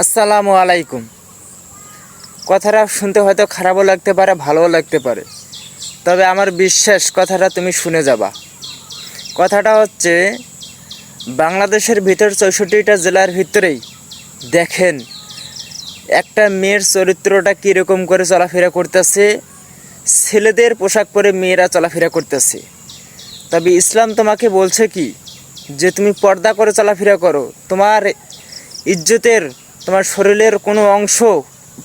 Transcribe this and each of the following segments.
আসসালামু আলাইকুম। কথাটা শুনতে হয়তো খারাপও লাগতে পারে, ভালোও লাগতে পারে, তবে আমার বিশ্বাস কথাটা তুমি শুনে যাবা। কথাটা হচ্ছে, বাংলাদেশের ভিতর 64টা জেলার ভিতরেই দেখেন একটা মেয়ের চরিত্রটা কীরকম করে চলাফেরা করতেছে। ছেলেদের পোশাক পরে মেয়েরা চলাফেরা করতেছে। তবে ইসলাম তোমাকে বলছে কি, যে তুমি পর্দা করে চলাফেরা করো। তোমার ইজ্জতের, তোমার শরীরের কোনো অংশ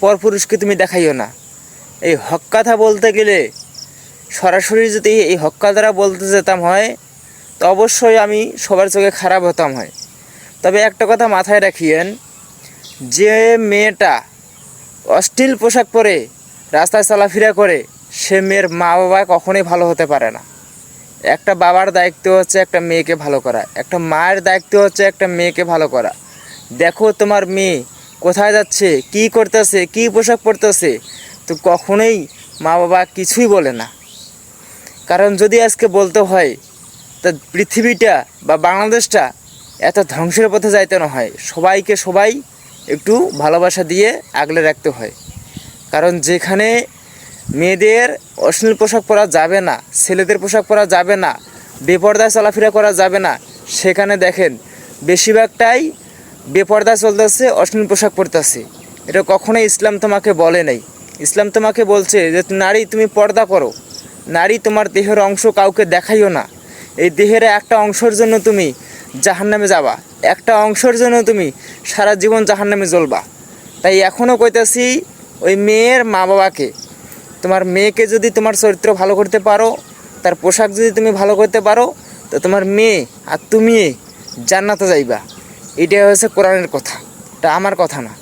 পরপুরুষকে তুমি দেখাইও না। এই হক কথা বলতে গেলে সরাসরি যদি এই হক কথাটা বলতে যেতাম হয়, তো অবশ্যই আমি সবার চোখে খারাপ হতাম হয়। তবে একটা কথা মাথায় রাখিয়েন, যে মেয়েটা অশ্লীল পোশাক পরে রাস্তায় চলাফেরা করে, সে মেয়ের মা বাবা কখনোই ভালো হতে পারে না। একটা বাবার দায়িত্ব হচ্ছে একটা মেয়েকে ভালো করা, একটা মায়ের দায়িত্ব হচ্ছে একটা মেয়েকে ভালো করা। দেখো তোমার মেয়ে কোথায় যাচ্ছে, কি করতেছে, কি পোশাক পরতেছে, তো কখনোই মা বাবা কিছুই বলে না। কারণ যদি আজকে বলতে হয়, তা পৃথিবীটা বা বাংলাদেশটা এত ধ্বংসের পথে যাইতে না হয়। সবাইকে সবাই একটু ভালোবাসা দিয়ে আগলে রাখতে হয়। কারণ যেখানে মেয়েদের অশ্লীল পোশাক পরা যাবে না, ছেলেদের পোশাক পরা যাবে না, বেপর্দায় চলাফেরা করা যাবে না, সেখানে দেখেন বেশিরভাগটাই বেপর্দায় চলতেছে, অশ্লীল পোশাক পরতেছে। এটা কখনোই ইসলাম তোমাকে বলে নাই। ইসলাম তোমাকে বলছে যে নারী তুমি পর্দা করো, নারী তোমার দেহের অংশ কাউকে দেখাইও না। এই দেহের একটা অংশের জন্য তুমি জাহান্নামে যাবা, একটা অংশের জন্য তুমি সারা জীবন জাহান্নামে জ্বলবা। তাই এখনও কইতাছি ওই মেয়ের মা বাবাকে, তোমার মেয়েকে যদি তোমার চরিত্র ভালো করতে পারো, তার পোশাক যদি তুমি ভালো করতে পারো, তো তোমার মেয়ে আর তুমি জান্নাতে যাইবা। এটাই হচ্ছে কোরআনের কথা, এটা আমার কথা না।